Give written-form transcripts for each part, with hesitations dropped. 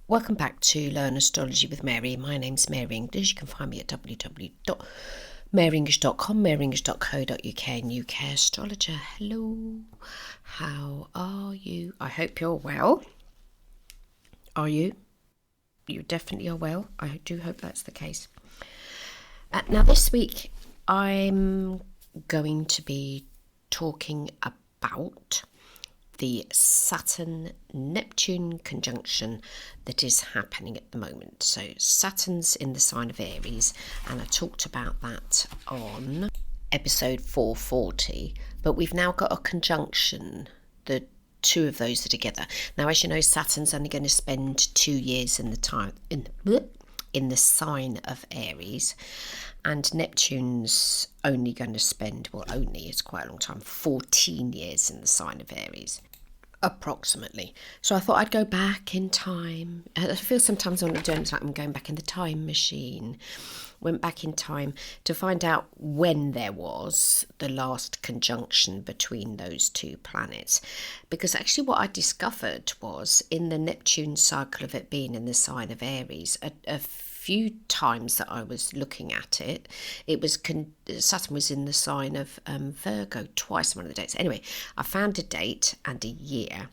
Welcome back to Learn Astrology with Mary. My name's Mary English. You can find me at www.maryenglish.com, maryenglish.co.uk, and UK Astrologer. Hello, how are you? I hope you're well. Are you? You definitely are well. I do hope that's the case. Now this week I'm going to be talking about the Saturn-Neptune conjunction that is happening at the moment. So Saturn's in the sign of Aries, and I talked about that on episode 440, but we've now got a conjunction, the two of those are together. Now, as you know, Saturn's only going to spend 2 years in the sign of Aries, and Neptune's only going to spend, it's quite a long time, 14 years in the sign of Aries, approximately. So I thought I'd go back in time. I feel sometimes when I'm doing it, it's like I'm going back in the time machine. Went back in time to find out when there was the last conjunction between those two planets. Because actually what I discovered was in the Neptune cycle of it being in the sign of Aries, a few times that I was looking at it, Saturn was in the sign of Virgo twice on one of the dates. Anyway, I found a date and a year,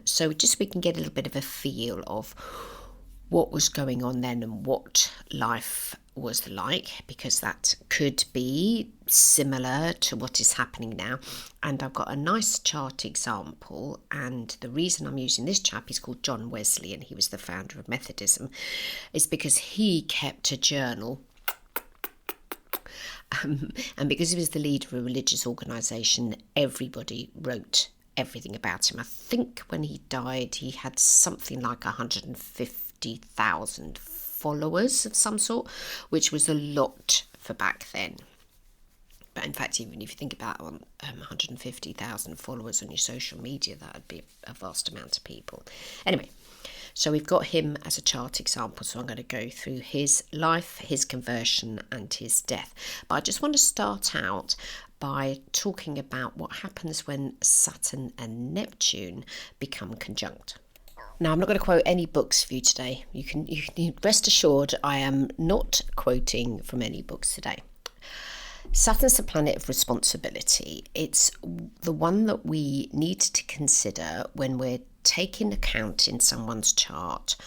so just we can get a little bit of a feel of what was going on then and what life was like, because that could be similar to what is happening now. And I've got a nice chart example, and the reason I'm using this chap, he's called John Wesley, and he was the founder of Methodism, is because he kept a journal. And because he was the leader of a religious organisation, everybody wrote everything about him. I think when he died, he had something like 150,000 followers of some sort, which was a lot for back then. But in fact, even if you think about 150,000 followers on your social media, that would be a vast amount of people. Anyway, so we've got him as a chart example, so I'm going to go through his life, his conversion and his death. But I just want to start out by talking about what happens when Saturn and Neptune become conjunct. Now, I'm not going to quote any books for you today. You can rest assured I am not quoting from any books today. Saturn's the planet of responsibility. It's the one that we need to consider when we're taking account in someone's chart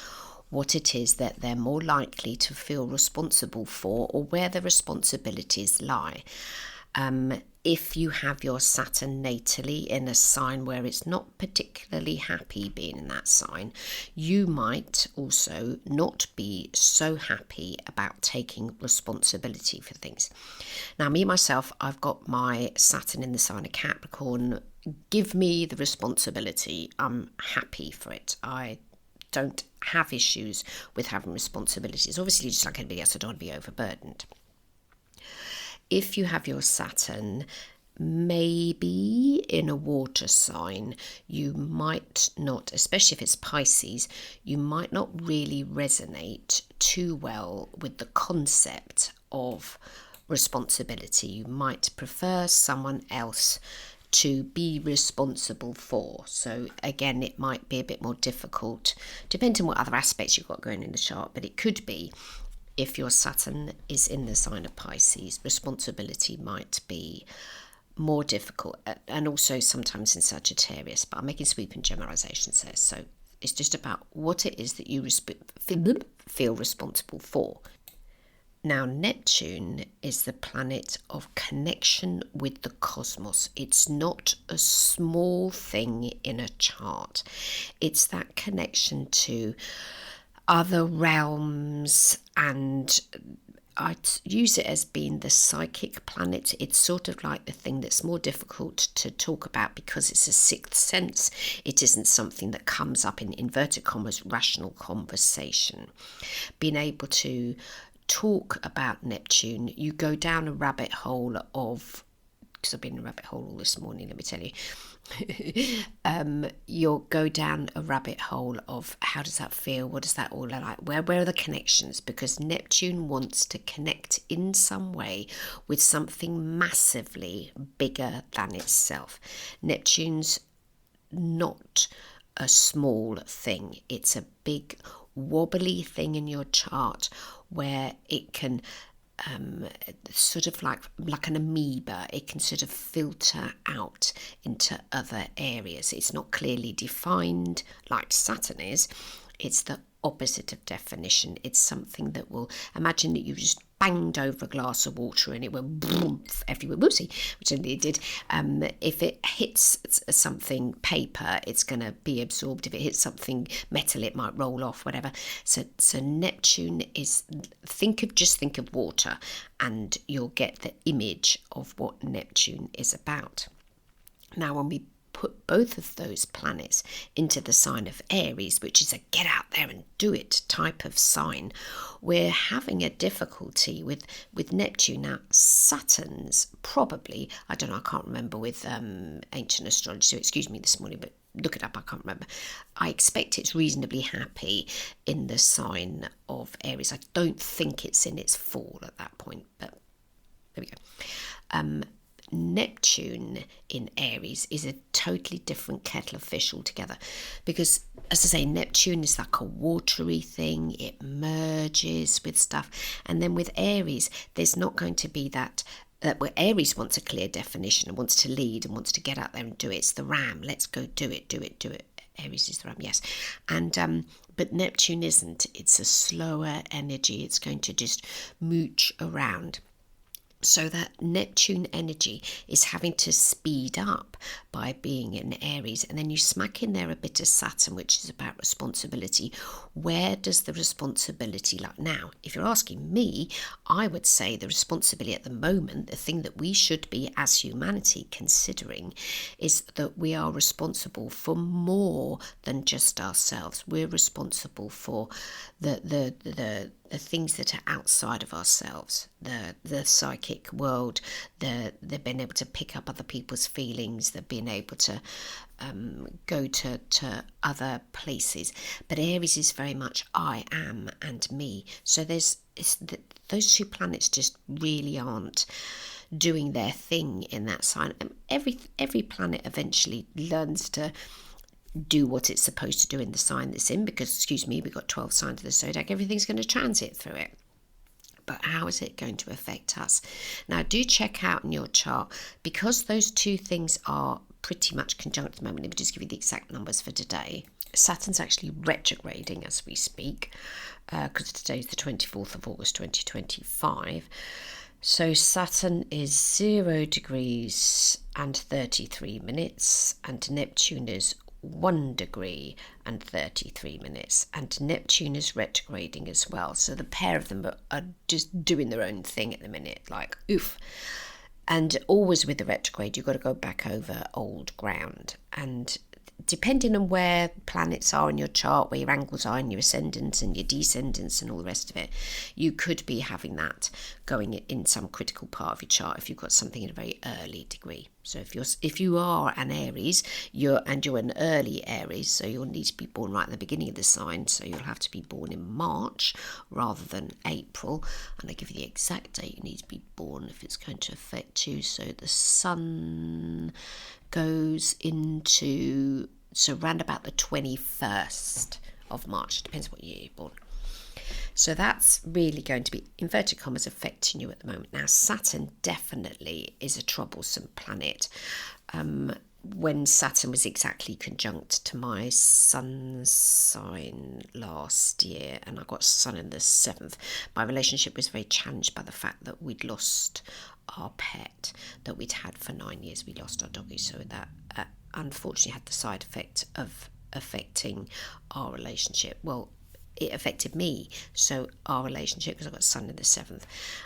what it is that they're more likely to feel responsible for, or where the responsibilities lie. If you have your Saturn natally in a sign where it's not particularly happy being in that sign, you might also not be so happy about taking responsibility for things. Now, me, myself, I've got my Saturn in the sign of Capricorn. Give me the responsibility. I'm happy for it. I don't have issues with having responsibilities. Obviously, just like anybody else, I don't want to be overburdened. If you have your Saturn maybe in a water sign, you might not, especially if it's Pisces, you might not really resonate too well with the concept of responsibility. You might prefer someone else to be responsible for. So again, it might be a bit more difficult, depending on what other aspects you've got going in the chart, but it could be, if your Saturn is in the sign of Pisces, responsibility might be more difficult, and also sometimes in Sagittarius, but I'm making sweeping generalizations there. So it's just about what it is that you feel responsible for. Now, Neptune is the planet of connection with the cosmos. It's not a small thing in a chart. It's that connection to other realms, and I'd use it as being the psychic planet. It's sort of like the thing that's more difficult to talk about because it's a sixth sense. It isn't something that comes up in inverted commas rational conversation. Being able to talk about Neptune, you go down a rabbit hole of, because I've been in a rabbit hole all this morning, let me tell you. You'll go down a rabbit hole of how does that feel, what does that all look like, where are the connections, because Neptune wants to connect in some way with something massively bigger than itself. Neptune's not a small thing. It's a big wobbly thing in your chart where it can sort of like an amoeba, it can sort of filter out into other areas. It's not clearly defined like Saturn is. It's the opposite of definition. It's something that will, imagine that you just banged over a glass of water and it went boom everywhere, whoopsie, which only it did. If it hits something paper, it's going to be absorbed. If it hits something metal, it might roll off, whatever. So Neptune is, think of water, and you'll get the image of what Neptune is about. Now, when we put both of those planets into the sign of Aries, which is a get out there and do it type of sign, we're having a difficulty with Neptune. Now, Saturn's probably, I don't know, I can't remember with ancient astrology, so excuse me this morning, but look it up, I can't remember. I expect it's reasonably happy in the sign of Aries. I don't think it's in its fall at that point, but there we go. Neptune in Aries is a totally different kettle of fish altogether, because, as I say, Neptune is like a watery thing. It merges with stuff, and then with Aries there's not going to be that where Aries wants a clear definition and wants to lead and wants to get out there and do it. It's the ram, let's go do it. Aries is the ram, yes. And but Neptune isn't. It's a slower energy. It's going to just mooch around. So that Neptune energy is having to speed up by being in Aries. And then you smack in there a bit of Saturn, which is about responsibility. Where does the responsibility lie? Now, if you're asking me, I would say the responsibility at the moment, the thing that we should be as humanity considering, is that we are responsible for more than just ourselves. We're responsible for the things that are outside of ourselves, the psychic world, the being able to pick up other people's feelings, the being able to go to other places. But Aries is very much I am and me. So those two planets just really aren't doing their thing in that sign. Every planet eventually learns to do what it's supposed to do in the sign that's in, because, excuse me, we've got 12 signs of the zodiac. Everything's going to transit through it. But how is it going to affect us? Now, do check out in your chart, because those two things are pretty much conjunct at the moment. Let me just give you the exact numbers for today. Saturn's actually retrograding as we speak, because today's the 24th of August 2025. So Saturn is 0 degrees and 33 minutes, and Neptune is 1 degree and 33 minutes, and Neptune is retrograding as well. So the pair of them are just doing their own thing at the minute, like oof. And always with the retrograde, you've got to go back over old ground. And depending on where planets are in your chart, where your angles are in your ascendants and your descendants and all the rest of it, you could be having that going in some critical part of your chart if you've got something in a very early degree. So if you are an Aries, you're an early Aries, so you'll need to be born right at the beginning of the sign. So you'll have to be born in March rather than April. And I'll give you the exact date you need to be born if it's going to affect you. So the sun goes into, so round about the 21st of March, depends what year you're born. So that's really going to be, inverted commas, affecting you at the moment. Now, Saturn definitely is a troublesome planet. When Saturn was exactly conjunct to my sun's sign last year, and I got Sun in the 7th, my relationship was very challenged by the fact that we'd lost our pet that we'd had for 9 years. We lost our doggy, so that unfortunately had the side effect of affecting our relationship. Well, it affected me, so our relationship, because I've got Sun in the 7th,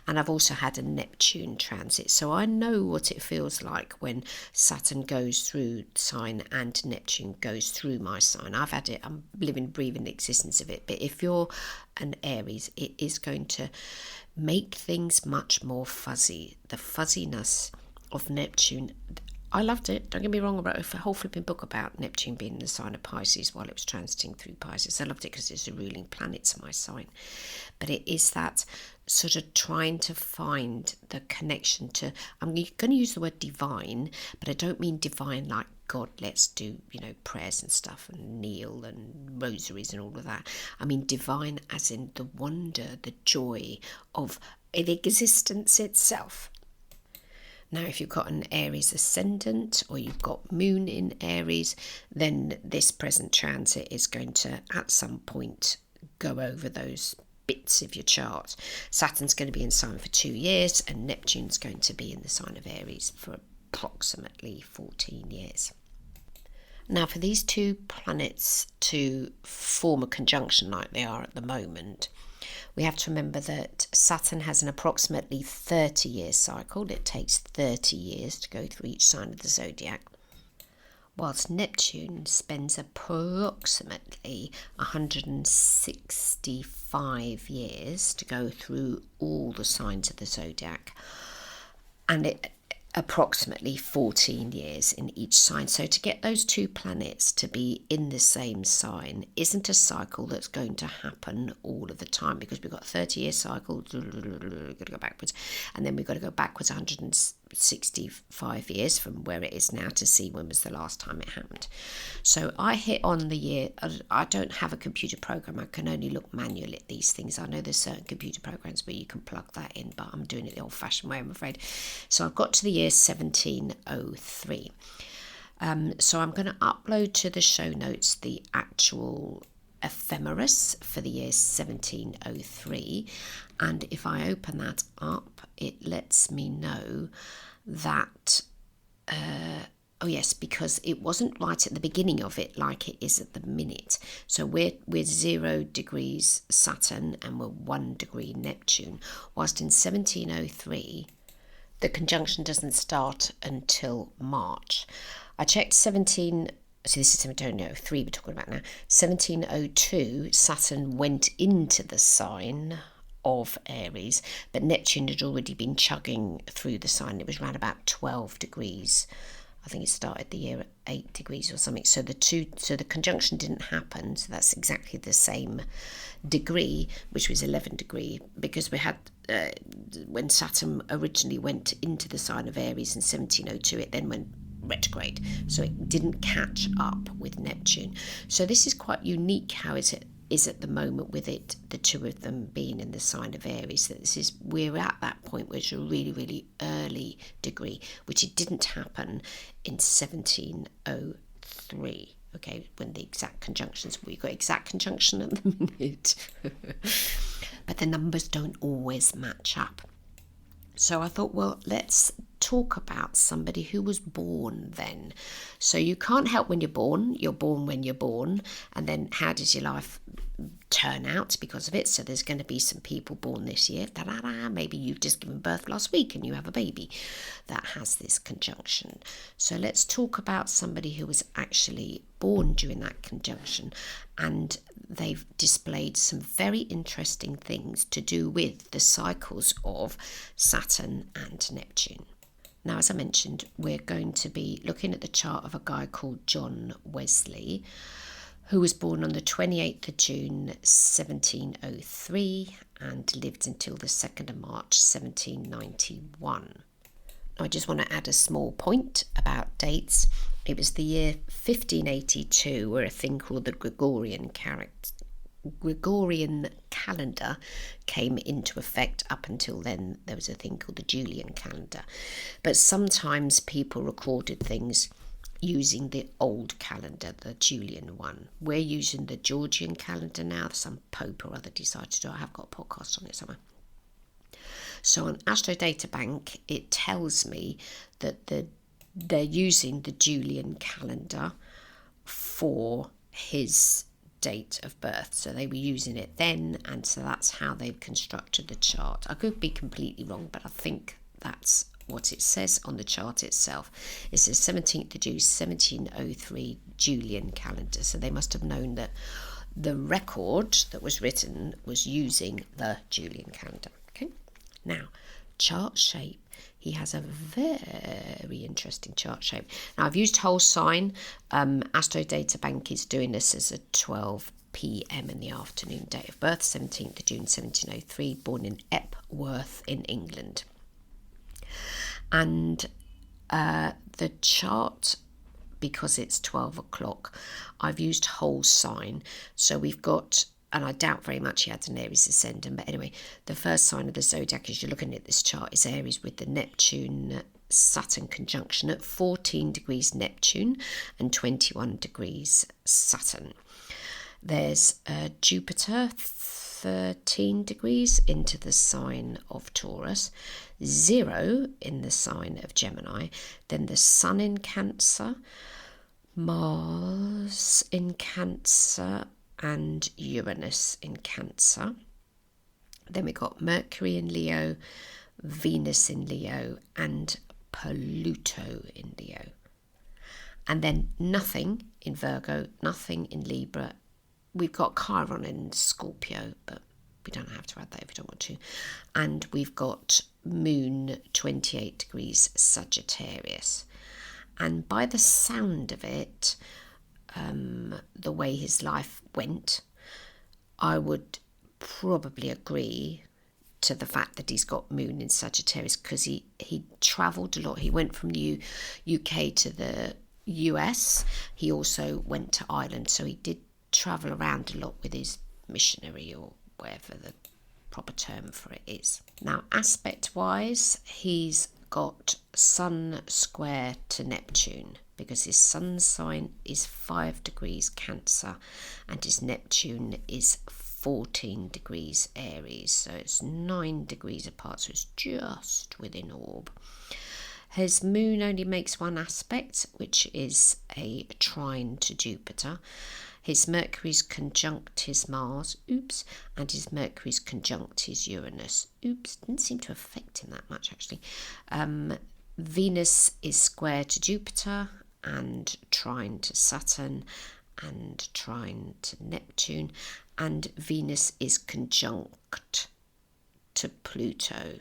and I've also had a Neptune transit, so I know what it feels like when Saturn goes through sign and Neptune goes through my sign. I've had it, I'm living, breathing the existence of it. But if you're an Aries, it is going to make things much more fuzzy. The fuzziness of Neptune, I loved it. Don't get me wrong, I wrote a whole flipping book about Neptune being in the sign of Pisces while it was transiting through Pisces. I loved it because it's a ruling planet to my sign. But it is that sort of trying to find the connection to, I'm going to use the word divine, but I don't mean divine like God, let's do, prayers and stuff and kneel and rosaries and all of that. I mean divine as in the wonder, the joy of existence itself. Now, if you've got an Aries ascendant or you've got Moon in Aries, then this present transit is going to, at some point, go over those bits of your chart. Saturn's going to be in sign for 2 years and Neptune's going to be in the sign of Aries for approximately 14 years. Now, for these two planets to form a conjunction like they are at the moment, we have to remember that Saturn has an approximately 30-year cycle. It takes 30 years to go through each sign of the zodiac, whilst Neptune spends approximately 165 years to go through all the signs of the zodiac, and it approximately 14 years in each sign. So to get those two planets to be in the same sign isn't a cycle that's going to happen all of the time, because we've got a 30-year cycle, we've got to go backwards, and then we've got to go backwards 165 years from where it is now to see when was the last time it happened. So I hit on the year. I don't have a computer program. I can only look manually at these things. I know there's certain computer programs where you can plug that in, but I'm doing it the old-fashioned way, I'm afraid. So I've got to the year 1703. So I'm going to upload to the show notes the actual Ephemeris for the year 1703, and if I open that up, it lets me know that oh yes, because it wasn't right at the beginning of it like it is at the minute. So we're 0 degrees Saturn and we're 1 degree Neptune, whilst in 1703 the conjunction doesn't start until March. I checked so this is 1703 we're talking about now. 1702, Saturn went into the sign of Aries, but Neptune had already been chugging through the sign. It was around about 12 degrees. I think it started the year at 8 degrees or something. So the conjunction didn't happen. So that's exactly the same degree, which was 11 degree, because we had when Saturn originally went into the sign of Aries in 1702, it then went retrograde, so it didn't catch up with Neptune. So this is quite unique how it is at the moment, with it, the two of them being in the sign of Aries, that we're at that point where it's a really, really early degree, which it didn't happen in 1703. Okay, when the exact conjunctions, we've got exact conjunction at the minute, but the numbers don't always match up. So I thought, well, let's talk about somebody who was born then. So you can't help when you're born when you're born, and then how does your life turn out because of it? So there's going to be some people born this year, maybe you've just given birth last week and you have a baby that has this conjunction. So let's talk about somebody who was actually born during that conjunction, and they've displayed some very interesting things to do with the cycles of Saturn and Neptune. Now, as I mentioned, we're going to be looking at the chart of a guy called John Wesley, who was born on the 28th of June 1703 and lived until the 2nd of March 1791. I just want to add a small point about dates. It was the year 1582 where a thing called the Gregorian calendar came into effect. Up until then, there was a thing called the Julian calendar. But sometimes people recorded things using the old calendar, the Julian one. We're using the Georgian calendar now. Some pope or other decided to do it. I have got a podcast on it somewhere. So on Astro Data Bank, it tells me that they're using the Julian calendar for his date of birth. So they were using it then, and so that's how they've constructed the chart. I could be completely wrong, but I think that's what it says on the chart itself. It says 17th of June 1703 Julian calendar. So they must have known that the record that was written was using the Julian calendar. Okay. Now, chart shape. He has a very interesting chart shape. Now, I've used whole sign. Astro Data Bank is doing this as a 12 p.m. in the afternoon. Date of birth, 17th of June 1703, born in Epworth in England. And the chart, because it's 12 o'clock, I've used whole sign. So we've got, and I doubt very much he had an Aries ascendant, but anyway, the first sign of the zodiac as you're looking at this chart is Aries, with the Neptune Saturn conjunction at 14 degrees Neptune and 21 degrees Saturn. There's Jupiter 13 degrees into the sign of Taurus, 0 in the sign of Gemini, then the Sun in Cancer, Mars in Cancer, and Uranus in Cancer. Then we got Mercury in Leo, Venus in Leo, and Pluto in Leo. And then nothing in Virgo, nothing in Libra. We've got Chiron in Scorpio, but we don't have to add that if we don't want to. And we've got Moon 28 degrees Sagittarius. And by the sound of it, the way his life went, I would probably agree to the fact that he's got Moon in Sagittarius, because he travelled a lot. He went from the UK to the US. He also went to Ireland, so he did travel around a lot with his missionary, or whatever the proper term for it is. Now, aspect wise, he's got Sun square to Neptune, because his Sun sign is 5 degrees Cancer and his Neptune is 14 degrees Aries, so it's 9 degrees apart, so it's just within orb. His moon only makes one aspect, which is a trine to Jupiter. His Mercury's conjunct his Mars, and his Mercury's conjunct his Uranus, didn't seem to affect him that much actually. Venus is square to Jupiter and trine to Saturn and trine to Neptune, and Venus is conjunct to Pluto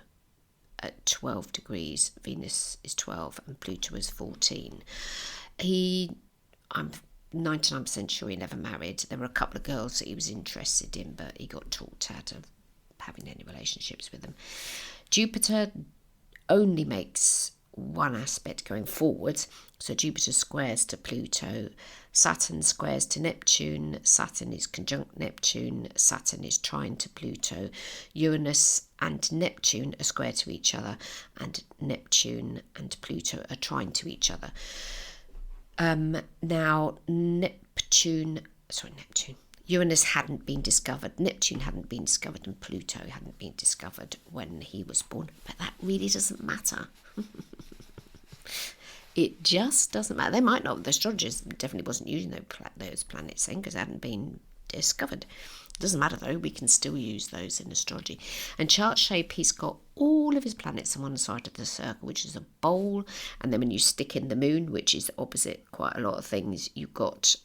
at 12 degrees. Venus is 12 and Pluto is 14. I'm 99% sure he never married. There were a couple of girls that he was interested in, but he got talked out of having any relationships with them. Jupiter only makes one aspect going forward, so Jupiter squares to Pluto, Saturn squares to Neptune, Saturn is conjunct Neptune, Saturn is trine to Pluto, Uranus and Neptune are square to each other, and Neptune and Pluto are trine to each other. Now, Uranus hadn't been discovered, Neptune hadn't been discovered, and Pluto hadn't been discovered when he was born. But that really doesn't matter. It just doesn't matter. They might not. The astrologers definitely wasn't using those planets then, because they hadn't been discovered. It doesn't matter though. We can still use those in astrology. And chart shape, he's got all of his planets on one side of the circle, which is a bowl. And then when you stick in the moon, which is opposite quite a lot of things, you've got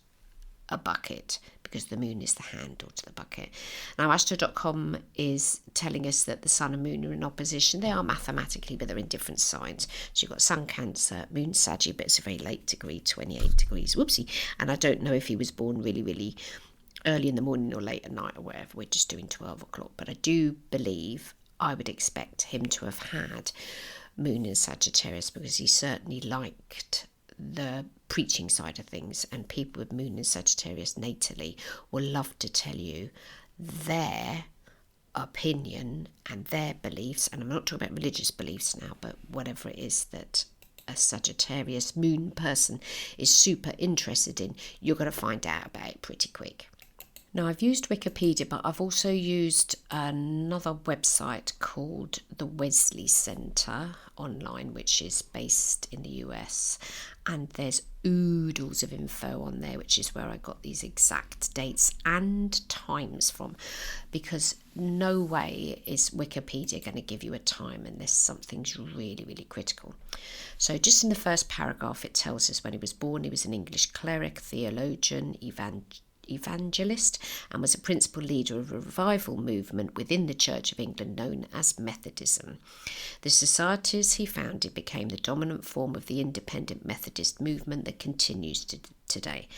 a bucket, because the moon is the handle to the bucket. Now, Astro.com is telling us that the sun and moon are in opposition. They are mathematically, but they're in different signs. So you've got Sun Cancer, Moon Sagittarius, but it's a very late degree, 28 degrees. Whoopsie. And I don't know if he was born really, really early in the morning or late at night or wherever. We're just doing 12 o'clock. But I do believe, I would expect him to have had Moon in Sagittarius, because he certainly liked the preaching side of things, and people with Moon in Sagittarius natally will love to tell you their opinion and their beliefs, and I'm not talking about religious beliefs now, but whatever it is that a Sagittarius moon person is super interested in, you're going to find out about it pretty quick. Now, I've used Wikipedia, but I've also used another website called the Wesley Centre online, which is based in the US. And there's oodles of info on there, which is where I got these exact dates and times from. Because no way is Wikipedia going to give you a time unless something's really, really critical. So just in the first paragraph, it tells us when he was born, he was an English cleric, theologian, evangelist and was a principal leader of a revival movement within the Church of England known as Methodism. The societies he founded became the dominant form of the independent Methodist movement that continues today.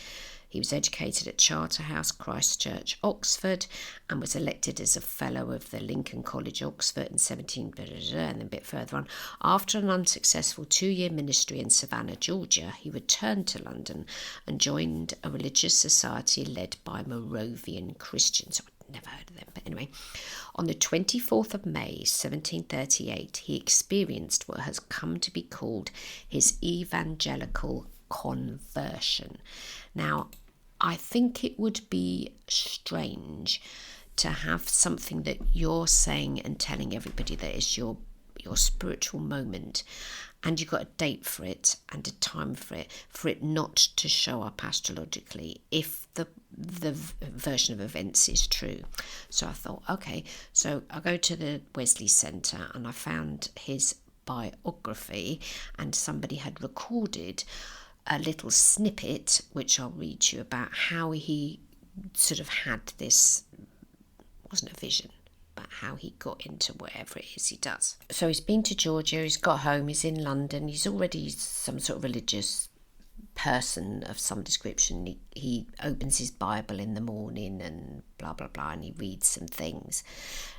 He was educated at Charterhouse, Christ Church, Oxford, and was elected as a Fellow of the Lincoln College, Oxford in 17... and then a bit further on. After an unsuccessful 2-year ministry in Savannah, Georgia, he returned to London and joined a religious society led by Moravian Christians. I'd never heard of them, but anyway. On the 24th of May, 1738, he experienced what has come to be called his evangelical conversion. Now, I think it would be strange to have something that you're saying and telling everybody that is your spiritual moment, and you've got a date for it and a time for it not to show up astrologically if the version of events is true. So I thought, okay, so I go to the Wesley Centre and I found his biography, and somebody had recorded a little snippet, which I'll read to you, about how he sort of had this, wasn't a vision, but how he got into whatever it is he does. So he's been to Georgia, he's got home, he's in London, he's already some sort of religious person of some description. He opens his Bible in the morning and blah, blah, blah, and he reads some things.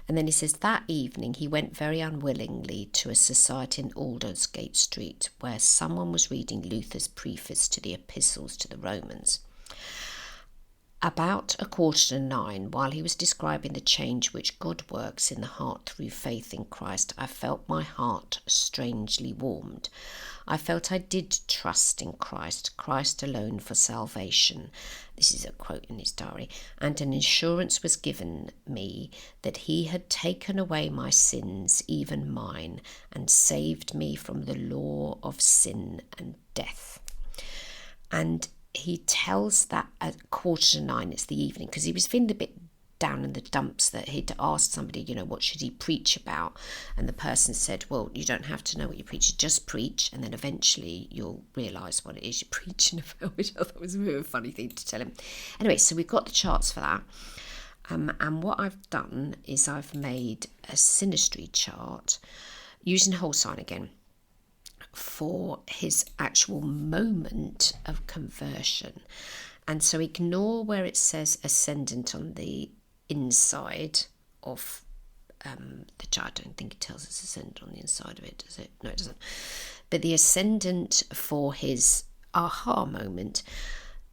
And then he says that evening he went very unwillingly to a society in Aldersgate Street where someone was reading Luther's preface to the epistles to the Romans. About 8:45, while he was describing the change which God works in the heart through faith in Christ, I felt my heart strangely warmed. I felt I did trust in Christ, Christ alone for salvation. This is a quote in his diary. And an assurance was given me that he had taken away my sins, even mine, and saved me from the law of sin and death. And he tells that at 8:45, it's the evening, because he was feeling a bit down in the dumps, that he'd asked somebody, what should he preach about? And the person said, well, you don't have to know what you preach, just preach, and then eventually you'll realise what it is you're preaching about, which I thought was a bit of a funny thing to tell him. Anyway, so we've got the charts for that. And what I've done is I've made a synastry chart using whole sign again for his actual moment of conversion. And so ignore where it says ascendant on the inside of the chart. I don't think it tells us ascendant on the inside of it, does it? No, it doesn't. But the ascendant for his aha moment,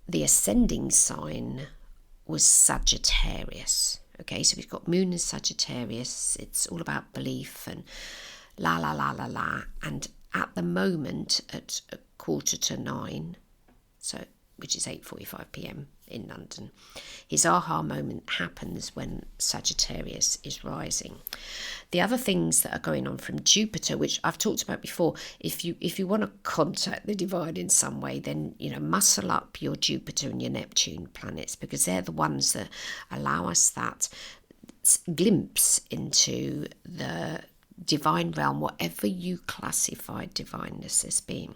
the ascending sign was Sagittarius. Okay, so we've got Moon in Sagittarius. It's all about belief and la la la la la. And at the moment, at 9:15, so which is 8:45 p.m. in London, his aha moment happens when Sagittarius is rising. The other things that are going on from Jupiter, which I've talked about before, if you want to contact the divine in some way, then muscle up your Jupiter and your Neptune planets, because they're the ones that allow us that glimpse into the divine realm, whatever you classify divineness as being.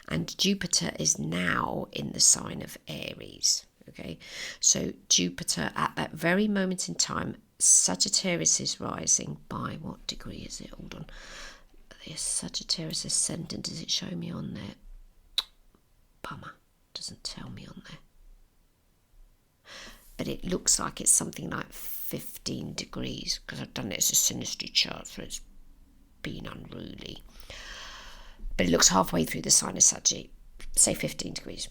And Jupiter is now in the sign of Aries. Okay, so Jupiter at that very moment in time, Sagittarius is rising by what degree is it? Hold on. The Sagittarius ascendant, does it show me on there? Bummer, doesn't tell me on there. But it looks like it's something like 15 degrees, because I've done it as a synastry chart, so it's been unruly. But it looks halfway through the sign of Sagittarius, say 15 degrees.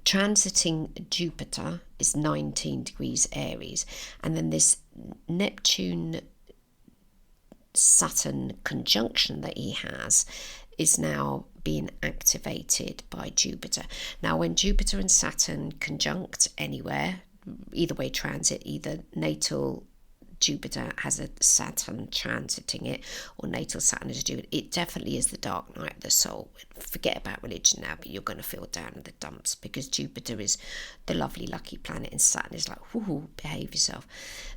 Transiting Jupiter is 19 degrees Aries, and then this Neptune Saturn conjunction that he has is now being activated by Jupiter. Now, when Jupiter and Saturn conjunct anywhere, either way transit, either natal Jupiter has a Saturn transiting it, or natal Saturn is Jupiter, it definitely is the dark night of the soul. Forget about religion now, but you're going to feel down in the dumps, because Jupiter is the lovely lucky planet and Saturn is like, whoo, behave yourself.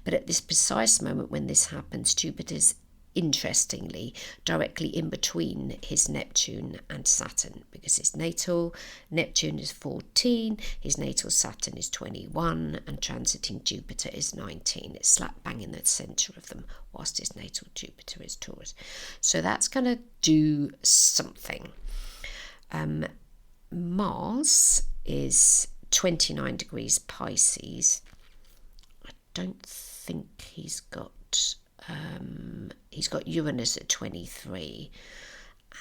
But at this precise moment when this happens, Jupiter's interestingly, directly in between his Neptune and Saturn, because his natal Neptune is 14, his natal Saturn is 21, and transiting Jupiter is 19. It's slap bang in the centre of them, whilst his natal Jupiter is Taurus. So that's going to do something. Mars is 29 degrees Pisces. I don't think he's got Uranus at 23,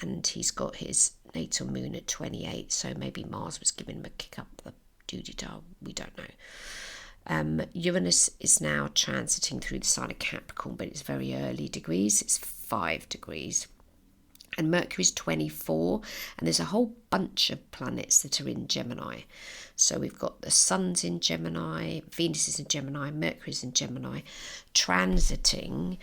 and he's got his natal moon at 28, so maybe Mars was giving him a kick up the doody-da, we don't know. Uranus is now transiting through the sign of Capricorn, but it's very early degrees, it's 5 degrees. And Mercury's 24, and there's a whole bunch of planets that are in Gemini. So we've got the Sun's in Gemini, Venus is in Gemini, Mercury's in Gemini. Transiting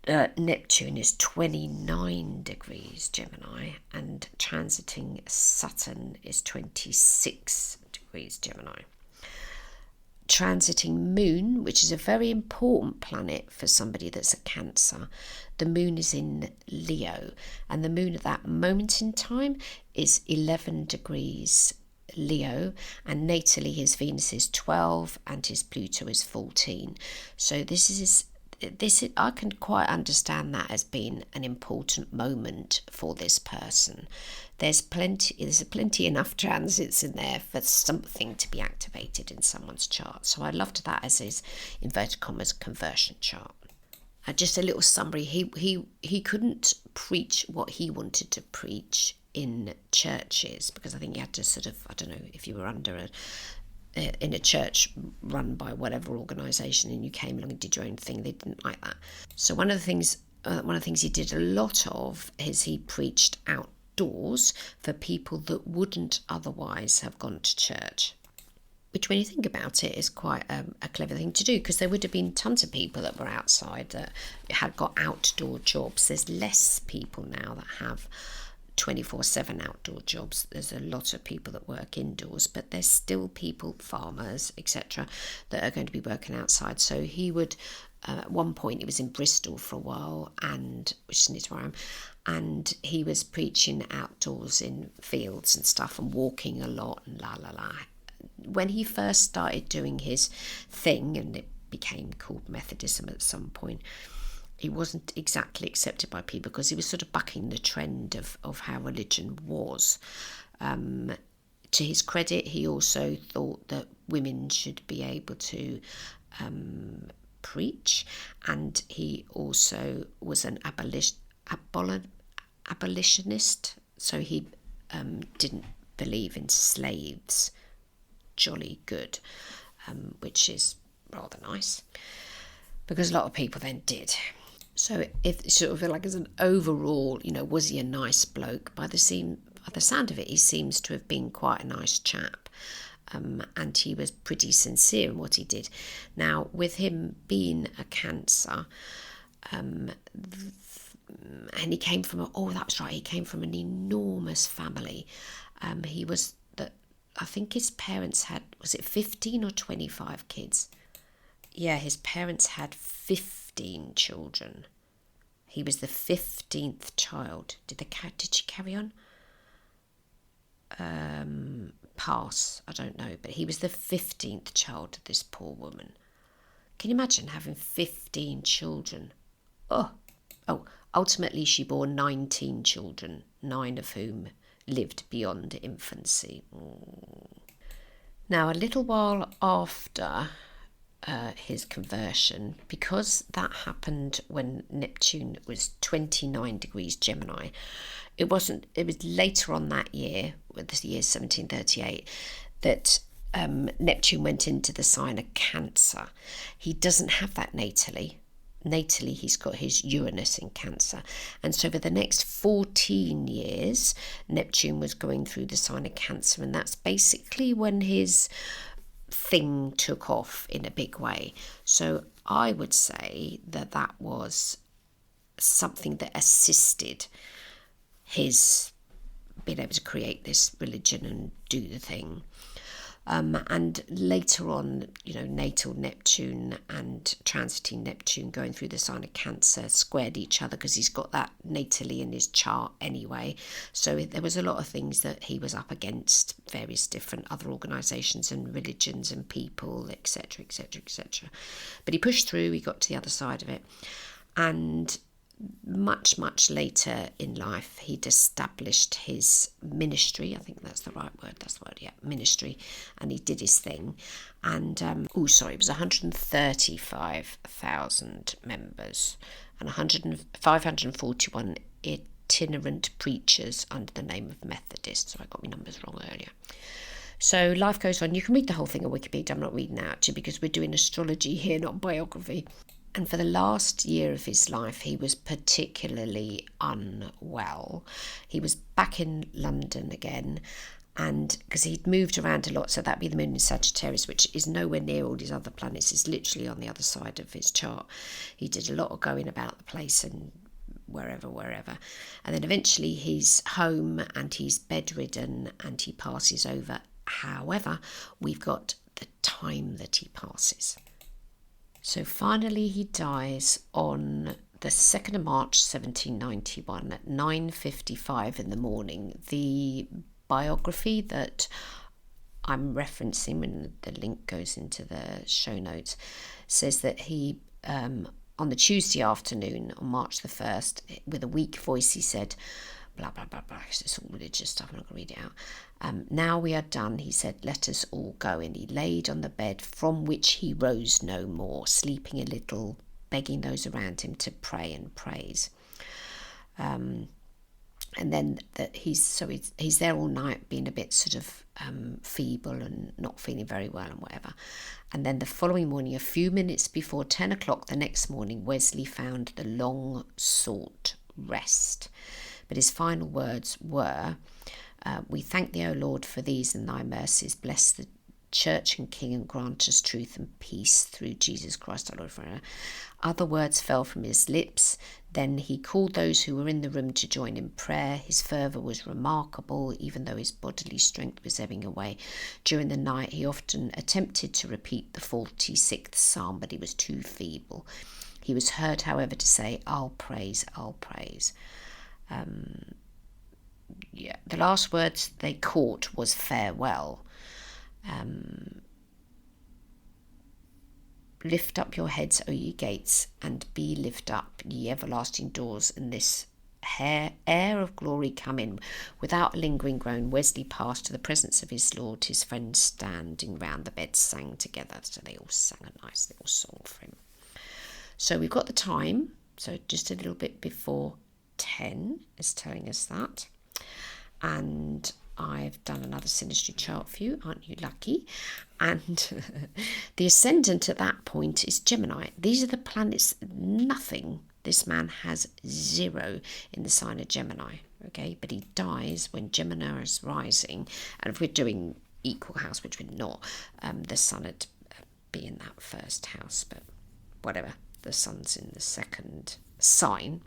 Neptune is 29 degrees Gemini, and transiting Saturn is 26 degrees Gemini. Transiting Moon, which is a very important planet for somebody that's a Cancer. The Moon is in Leo, and the Moon at that moment in time is 11 degrees Leo, and natally his Venus is 12 and his Pluto is 14. So this is I can quite understand that as being an important moment for this person. There's plenty enough transits in there for something to be activated in someone's chart. So I loved that as his inverted commas conversion chart. Just a little summary. He couldn't preach what he wanted to preach in churches, because I think you had to sort of, I don't know, if you were in a church run by whatever organisation and you came along and did your own thing, they didn't like that. So one of the things he did a lot of is he preached outdoors for people that wouldn't otherwise have gone to church, which when you think about it is quite a clever thing to do, because there would have been tons of people that were outside that had got outdoor jobs. There's less people now that have 24/7 outdoor jobs. There's a lot of people that work indoors, but there's still people, farmers, etc., that are going to be working outside. So he would, at one point, he was in Bristol for a while, and which is near where I am, and he was preaching outdoors in fields and stuff and walking a lot and la la la. When he first started doing his thing, and it became called Methodism at some point, he wasn't exactly accepted by people because he was sort of bucking the trend of how religion was. To his credit, he also thought that women should be able to preach, and he also was an abolitionist, so he didn't believe in slaves. Jolly good, which is rather nice, because a lot of people then did. So if sort of like as an overall, was he a nice bloke? By the sound of it, he seems to have been quite a nice chap, and he was pretty sincere in what he did. Now, with him being a Cancer, and he came from he came from an enormous family. I think his parents had, was it 15 or 25 kids? Yeah, his parents had 15 children. He was the 15th child. Did she carry on? Pass, I don't know, but he was the 15th child of this poor woman. Can you imagine having 15 children? Oh, ultimately she bore 19 children, 9 of whom lived beyond infancy. Now, a little while after his conversion, because that happened when Neptune was 29 degrees Gemini, it was later on that year, the year 1738, that Neptune went into the sign of Cancer. He doesn't have that natally. Natally, he's got his Uranus in Cancer. And so for the next 14 years, Neptune was going through the sign of Cancer, and that's basically when his thing took off in a big way. So I would say that was something that assisted his being able to create this religion and do the thing. And later on, natal Neptune and transiting Neptune going through the sign of Cancer squared each other, because he's got that natally in his chart anyway. So there was a lot of things that he was up against, various different other organisations and religions and people, etc, etc, etc. But he pushed through, he got to the other side of it. And much later in life, he'd established his ministry. I think that's the right word. Ministry. And he did his thing. And, it was 135,000 members and 541 itinerant preachers under the name of Methodists. So I got my numbers wrong earlier. So life goes on. You can read the whole thing on Wikipedia. I'm not reading out to you because we're doing astrology here, not biography. And for the last year of his life, he was particularly unwell. He was back in London again, and because he'd moved around a lot, so that'd be the moon in Sagittarius, which is nowhere near all his other planets. It's literally on the other side of his chart. He did a lot of going about the place and wherever. And then eventually he's home and he's bedridden and he passes over. However, we've got the time that he passes. So finally he dies on the 2nd of March 1791 at 9:55 in the morning. The biography that I'm referencing, when the link goes into the show notes, says that he, on the Tuesday afternoon, on March the 1st, with a weak voice, he said, blah, blah, blah, blah, it's all religious stuff, I'm not going to read it out. Now we are done, he said, let us all go. And he laid on the bed, from which he rose no more, sleeping a little, begging those around him to pray and praise. And then that he's there all night, being a bit sort of feeble and not feeling very well and whatever. And then the following morning, a few minutes before 10 o'clock the next morning, Wesley found the long sought rest. But his final words were, we thank thee, O Lord, for these and thy mercies. Bless the Church and King, and grant us truth and peace through Jesus Christ, our Lord, forever. Other words fell from his lips. Then he called those who were in the room to join in prayer. His fervour was remarkable, even though his bodily strength was ebbing away. During the night, he often attempted to repeat the 46th Psalm, but he was too feeble. He was heard, however, to say, I'll praise, I'll praise. The last words they caught was farewell. Lift up your heads, O ye gates, and be lift up, ye everlasting doors, and this air of glory come in. Without a lingering groan, Wesley passed to the presence of his Lord. His friends standing round the bed sang together, so they all sang a nice little song for him. So we've got the time, so just a little bit before 10 is telling us that. And I've done another synastry chart for you, aren't you lucky? And the ascendant at that point is Gemini. These are the planets, nothing. This man has 0 in the sign of Gemini, okay? But he dies when Gemini is rising. And if we're doing equal house, which we're not, the sun would be in that first house, but whatever. The sun's in the second sign.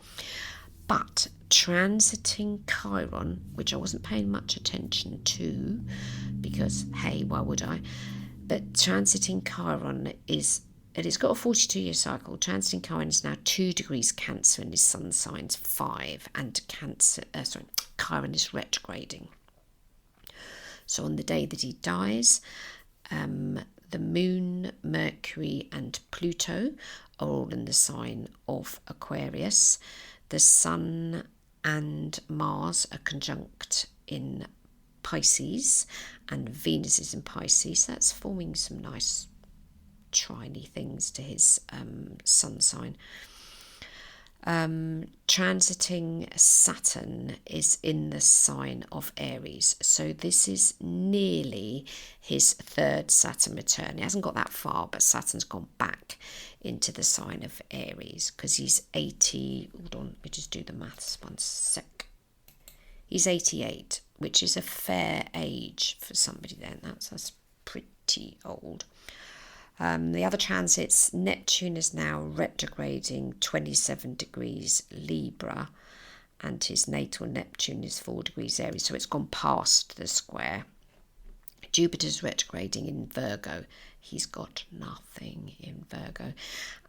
But transiting Chiron, which I wasn't paying much attention to because, hey, why would I? But transiting Chiron it's got a 42-year cycle. Transiting Chiron is now 2 degrees Cancer in his sun signs 5, and Chiron is retrograding. So on the day that he dies, the moon, Mercury and Pluto are all in the sign of Aquarius. The Sun and Mars are conjunct in Pisces, and Venus is in Pisces. That's forming some nice triny things to his sun sign. Transiting Saturn is in the sign of Aries. So this is nearly his 3rd Saturn return. He hasn't got that far, but Saturn's gone back into the sign of Aries because he's 80. Hold on, let me just do the maths 1 sec. He's 88, which is a fair age for somebody then. That's pretty old. The other transits, Neptune is now retrograding 27 degrees Libra, and his natal Neptune is 4 degrees Aries, so it's gone past the square. Jupiter's retrograding in Virgo. He's got nothing in Virgo.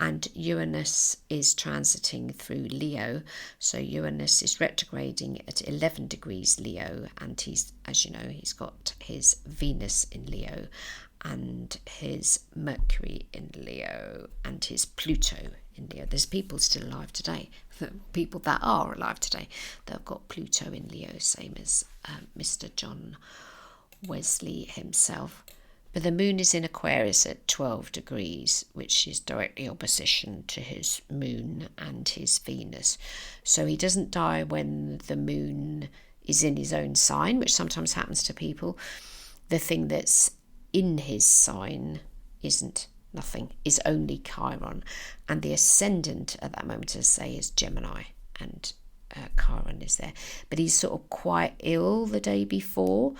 And Uranus is transiting through Leo. So Uranus is retrograding at 11 degrees Leo. And he's, as you know, he's got his Venus in Leo and his Mercury in Leo and his Pluto in Leo. There's people still alive today, people that are alive today, that have got Pluto in Leo, same as Mr. John Wesley himself. But the moon is in Aquarius at 12 degrees, which is directly opposition to his moon and his Venus. So he doesn't die when the moon is in his own sign, which sometimes happens to people. The thing that's in his sign isn't nothing, is only Chiron. And the ascendant at that moment, as I say, is Gemini, and Chiron is there. But he's sort of quite ill the day before.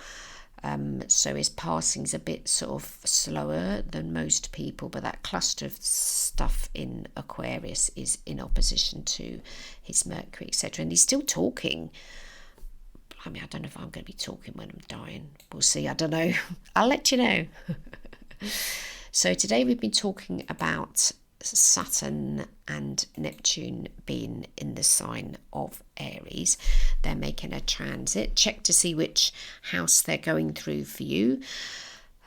So his passing's a bit sort of slower than most people, but that cluster of stuff in Aquarius is in opposition to his Mercury, etc. And he's still talking. I mean, I don't know if I'm going to be talking when I'm dying. We'll see. I don't know. I'll let you know. So today we've been talking about Saturn and Neptune being in the sign of Aries. They're making a transit. Check to see which house they're going through for you.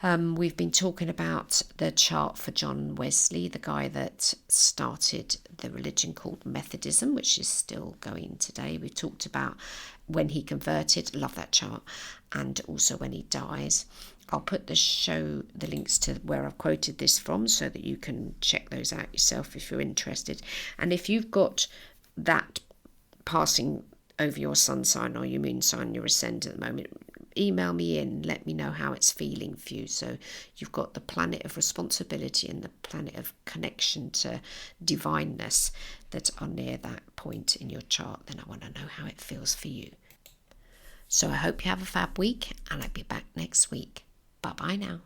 We've been talking about the chart for John Wesley, the guy that started the religion called Methodism, which is still going today. We've talked about when he converted, love that chart, and also when he dies. I'll put the links to where I've quoted this from so that you can check those out yourself if you're interested. And if you've got that passing over your sun sign or your moon sign, your ascendant at the moment, email me in, let me know how it's feeling for you. So you've got the planet of responsibility and the planet of connection to divineness that are near that point in your chart. Then I want to know how it feels for you. So I hope you have a fab week, and I'll be back next week. Bye-bye now.